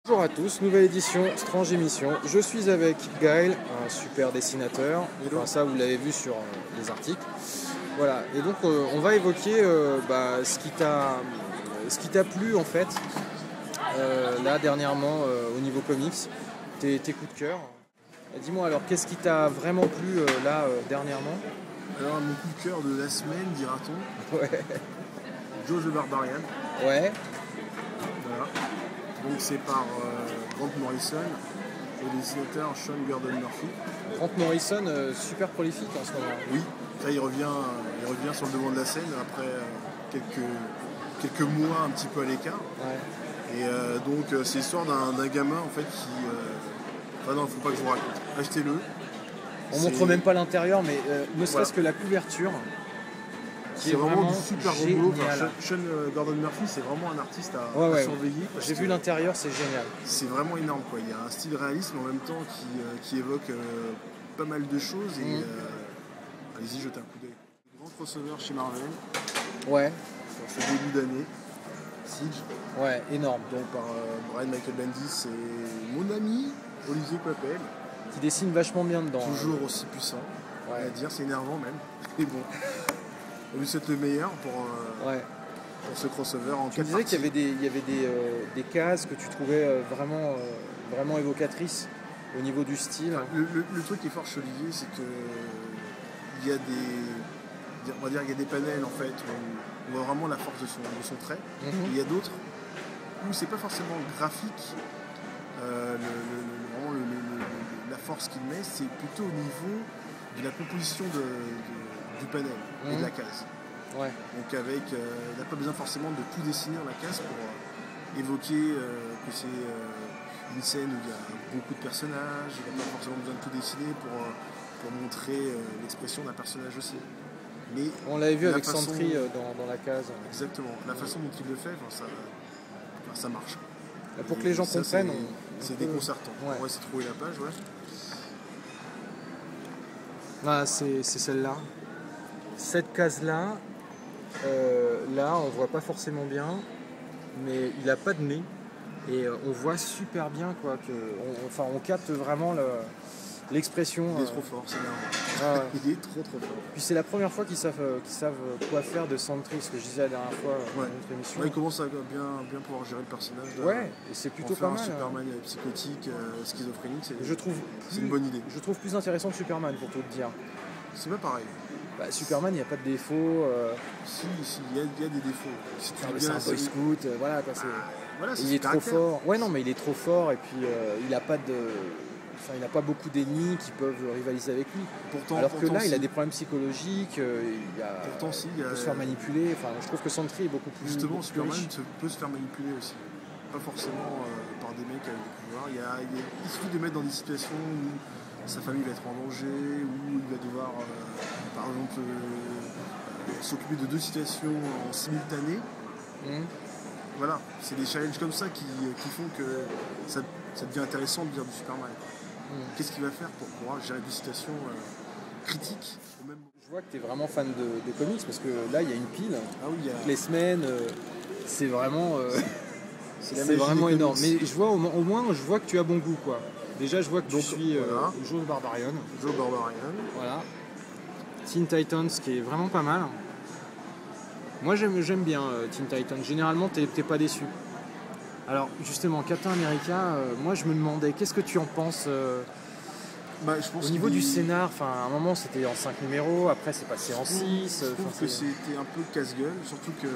Bonjour à tous, nouvelle édition, Strange Émission. Je suis avec Gaël, un super dessinateur. Enfin, ça, vous l'avez vu sur les articles. Voilà, et donc on va évoquer ce qui t'a plu en fait, là dernièrement au niveau comics, tes coups de cœur. Dis-moi alors, qu'est-ce qui t'a vraiment plu dernièrement? Alors, mon coup de cœur de la semaine, dira-t-on, Ouais. Joe the Barbarian. Ouais. Voilà. Donc c'est par Grant Morrison et dessinateur Sean Gordon Murphy. Grant Morrison, super prolifique en ce moment. Oui, là il revient sur le devant de la scène après quelques mois un petit peu à l'écart. Ouais. Et donc c'est l'histoire d'un gamin en fait qui... Enfin non, faut pas que je vous raconte. Achetez-le. On montre même pas l'intérieur, mais ne serait-ce que la couverture. C'est vraiment du super boulot. génial. Sean Gordon Murphy, c'est vraiment un artiste à Ouais. surveiller. J'ai vu l'intérieur, c'est génial. C'est vraiment énorme, quoi. Il y a un style réaliste, mais en même temps qui évoque pas mal de choses. Et allez-y, jetez un coup d'œil. Grand crossover chez Marvel Ouais, pour ce début d'année. Siege, ouais, énorme. donc par Brian Michael Bendis et mon ami Olivier Coipel. Qui dessine vachement bien dedans. Toujours aussi puissant, Ouais. à dire, c'est énervant même. Mais bon, on lui souhaite le meilleur pour ce crossover en Tu me 4 disais parties. qu'il y avait des cases que tu trouvais vraiment évocatrices au niveau du style. Le truc qui est fort chez Olivier, c'est que il y a des panels en fait où on voit vraiment la force de son trait. Mhm. Il y a d'autres où c'est pas forcément graphique, la force qu'il met, c'est plutôt au niveau de la composition du panel et de la case. Ouais. Donc il n'a pas besoin forcément de tout dessiner dans la case pour évoquer que c'est une scène où il y a beaucoup de personnages. Il n'a pas forcément besoin de tout dessiner pour montrer l'expression d'un personnage aussi. Mais On l'avait vu la avec façon- Sentry dans la case. Exactement. La façon dont il le fait, ça marche. Pour que Et les gens ça, comprennent, c'est déconcertant. Ouais. On va essayer de trouver la page, ouais. Ah, c'est celle-là. Cette case-là, là, on voit pas forcément bien, mais il a pas de nez. Et on voit super bien, quoi. On capte vraiment l'expression. Il est trop fort, c'est énervant. Ah ouais. Il est trop fort. Puis c'est la première fois qu'ils savent quoi faire de Sentry, ce que je disais la dernière fois dans notre émission. Ouais, il commence à bien pouvoir gérer le personnage. Là. Ouais, et c'est plutôt En faire pas mal. un Superman psychotique, schizophrénique, C'est une bonne idée. Je trouve plus intéressant que Superman, pour tout te dire. C'est pas pareil. Bah, Superman, il n'y a pas de défaut. Si, il y a des défauts. Si tu C'est un boy scout, voilà quoi. Il est trop fort. Ouais, non, mais il est trop fort, et puis il n'a pas beaucoup d'ennemis qui peuvent rivaliser avec lui. Alors que là, il a des problèmes psychologiques, il peut se faire manipuler. Enfin, je trouve que Sentry est beaucoup plus. Justement, beaucoup plus Superman riche. peut se faire manipuler aussi. Pas forcément par des mecs avec des pouvoirs. Il suffit de mettre dans des situations où sa famille va être en danger, où il va devoir, par exemple, s'occuper de deux situations en simultané. Voilà, c'est des challenges comme ça qui font que ça devient intéressant de dire du Superman. Qu'est-ce qu'il va faire pour pouvoir gérer des situations critiques au même... Je vois que tu es vraiment fan de comics, parce que là, il y a une pile. Ah oui, Toutes les semaines, c'est vraiment, c'est vraiment énorme. Mais je vois, au moins, je vois que tu as bon goût, quoi. Déjà, je vois que tu suis voilà. Joe Barbarian. Joe Barbarian. Voilà. Teen Titans, qui est vraiment pas mal. Moi, j'aime bien Teen Titans. Généralement, t'es pas déçu. Alors, justement, Captain America, moi, je me demandais, qu'est-ce que tu en penses Je pense au niveau du scénar? Enfin, à un moment, c'était en 5 numéros, après, c'est passé en 6. Je trouve que c'était un peu casse-gueule, surtout que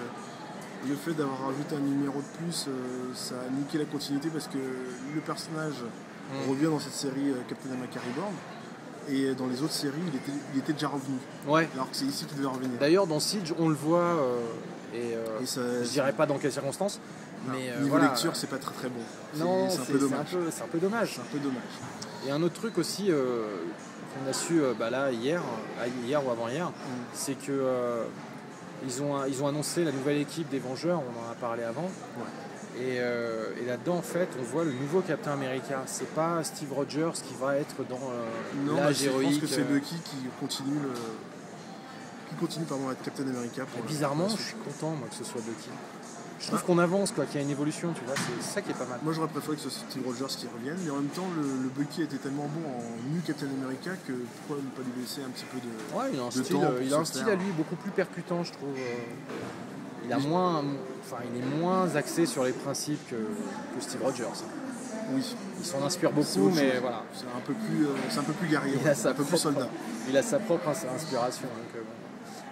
le fait d'avoir rajouté un numéro de plus, ça a niqué la continuité parce que le personnage revient dans cette série Captain America Reborn. Et dans les autres séries, il était déjà revenu. Ouais. Alors que c'est ici qu'il devait revenir. D'ailleurs, dans Siege, on le voit, et ça, je dirais pas dans quelles circonstances, non, mais niveau lecture, c'est pas très très bon. Non, c'est un peu dommage. C'est un peu dommage. C'est un peu dommage. Et un autre truc aussi qu'on a su là hier ou avant-hier, c'est que ils ont annoncé la nouvelle équipe des Vengeurs, on en a parlé avant. Ouais. Et là-dedans, en fait, on voit le nouveau Captain America. C'est pas Steve Rogers qui va être dans l'âge héroïque. Je pense que c'est Bucky qui continue à être Captain America. Bizarrement, je suis content moi que ce soit Bucky. Je trouve qu'on avance, quoi, qu'il y a une évolution, tu vois, c'est ça qui est pas mal. Moi j'aurais préféré que ce soit Steve Rogers qui revienne, mais en même temps le Bucky était tellement bon en New Captain America que pourquoi ne pas lui laisser un petit peu de Ouais, il a un de style, temps pour il a un se style faire. à lui beaucoup plus percutant, je trouve. Il a moins, enfin, il est moins axé sur les principes que Steve Rogers. Oui, Il s'en inspire c'est beaucoup, autre mais chose. voilà. C'est un peu plus guerrier, Il a sa un peu plus propre, soldat. il a sa propre inspiration. Donc, bon.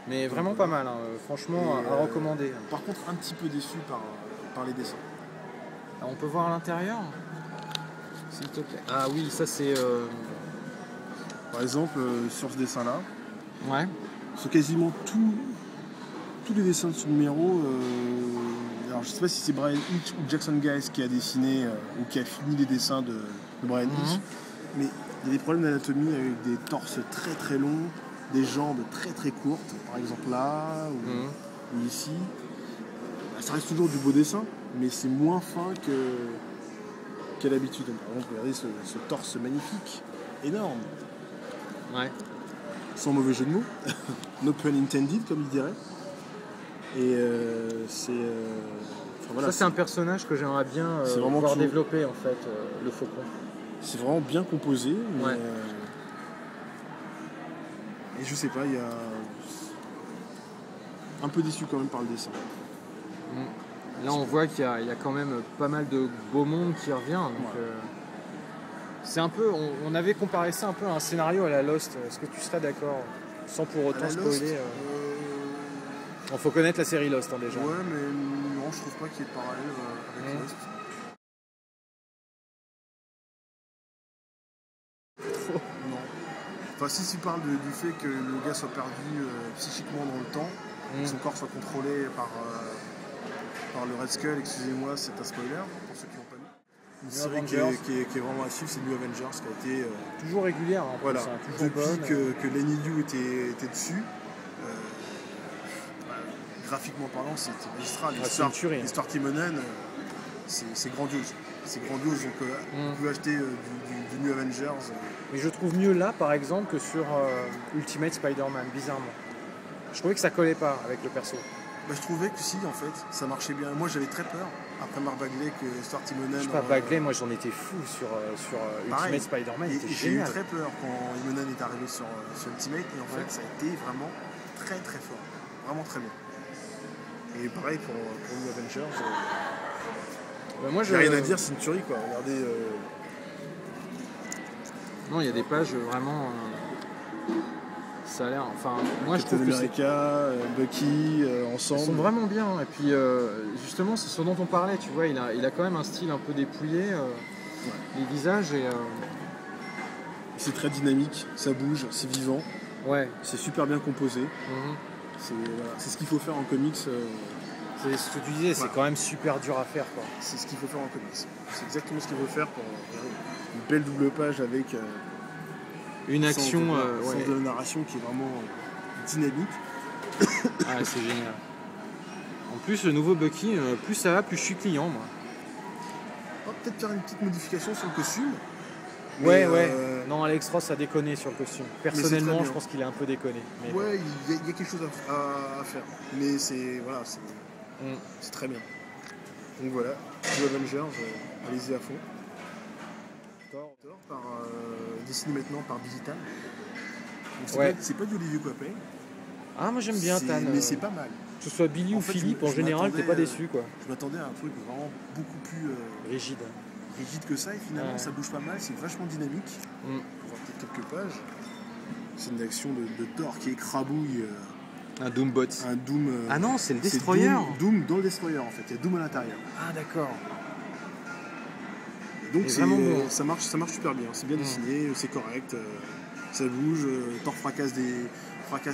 Mais vraiment pas mal, hein, franchement, Et, à recommander. Par contre, un petit peu déçu par les dessins. On peut voir à l'intérieur, s'il te plaît. Ah oui, ça c'est. Par exemple, sur ce dessin-là, Ouais. sur quasiment tous les dessins de ce numéro, alors je sais pas si c'est Brian Hitch ou Jackson Guys qui a dessiné ou qui a fini les dessins de Brian Hitch, mais il y a des problèmes d'anatomie avec des torses très très longs, des jambes très très courtes, par exemple là ou ici. Bah, ça reste toujours du beau dessin, mais c'est moins fin qu'à l'habitude. Par exemple, regardez ce torse magnifique, énorme, Ouais. sans mauvais jeu de mots, no pun intended comme il dirait. Et c'est. Enfin, voilà, Ça c'est un personnage que j'aimerais bien c'est vraiment voir tout. développer en fait, le faucon. c'est vraiment bien composé, mais. Ouais. Et je sais pas, il y a. Un peu déçu quand même par le dessin. Là on voit qu'il y a quand même pas mal de beau monde qui revient. Donc, Ouais. c'est un peu, on avait comparé ça un peu à un scénario à la Lost. Est-ce que tu serais d'accord? Sans pour À autant la Lost, spoiler. Il faut connaître la série Lost, hein, déjà. ouais, mais non, je trouve pas qu'il y ait de parallèle avec Lost. Non. Enfin, si tu parles du fait que le gars soit perdu psychiquement dans le temps, que son corps soit contrôlé par le Red Skull, excusez-moi, c'est un spoiler pour ceux qui l'ont pas vu. Une série Avengers. qui est vraiment à suivre, c'est New Avengers, qui a été Toujours régulière, hein, en voilà, plus, hein, toujours depuis bonne. que Lenny Liu était dessus. Graphiquement parlant, c'était magistral. c'est une tuerie, hein. L'histoire Timonen, c'est grandiose. C'est grandiose. Donc, vous pouvez acheter du New Avengers. Mais je trouve mieux là, par exemple, que sur Ultimate Spider-Man, bizarrement. Je trouvais que ça collait pas avec le perso. Bah, je trouvais que si, en fait, ça marchait bien. Moi, j'avais très peur, après Mark Bagley, que l'histoire Timonen. Je sais pas, Bagley, moi j'en étais fou sur pareil. Ultimate Spider-Man, il était J'ai eu génial. très peur quand Timonen est arrivé sur Ultimate. Et en fait, ça a été vraiment très très fort. Vraiment très bon. Et pareil pour New Avengers. Bah, moi, J'ai rien à dire, c'est une tuerie quoi. Regardez. Non, il y a des pages vraiment. Ça a l'air. Enfin, moi je trouve Captain que America, Bucky, ils ensemble. sont vraiment bien. Et puis, justement, c'est ce dont on parlait, tu vois. Il a quand même un style un peu dépouillé, les visages et. C'est très dynamique, ça bouge, c'est vivant, Ouais. c'est super bien composé. Mhm. C'est ce qu'il faut faire en comics. C'est ce que tu disais, c'est Ouais. quand même super dur à faire, quoi. C'est ce qu'il faut faire en comics. C'est exactement ce qu'il faut faire pour une belle double page avec Une action, sans ouais. de la narration qui est vraiment dynamique. Ah, c'est génial. En plus, le nouveau Bucky, plus ça va, plus je suis client, moi. On va peut-être faire une petite modification sur le costume. Ouais, Mais, ouais. Non, Alex Ross a déconné sur le costume. c'est très Personnellement, bien. je pense qu'il a un peu déconné. Mais Ouais, il y a quelque chose à faire. Mais c'est voilà, Mm. c'est très bien. Donc voilà, New Avengers, allez-y à fond. Thor dessiné maintenant par Billy Tan. Donc Ouais. c'est pas d'Olivier Coipel. Ah, moi j'aime bien Tan. Mais c'est pas mal. Que ce soit Billy En ou fait, Philippe, je en général, t'es pas m'attendais, déçu, quoi. Je m'attendais à un truc vraiment beaucoup plus Rigide. rigide que ça et finalement Ouais. ça bouge pas mal, c'est vachement dynamique. Mm. On va voir peut-être quelques pages. C'est une action de Thor qui écrabouille Un Doombot. un Doom. Ah non, c'est le c'est Destroyer. Doom dans le Destroyer en fait, il y a Doom à l'intérieur. Ah, d'accord. Et donc Et vraiment bon. ça marche super bien, c'est bien dessiné, c'est correct, ça bouge, Thor fracasse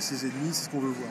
ses ennemis, c'est ce qu'on veut voir.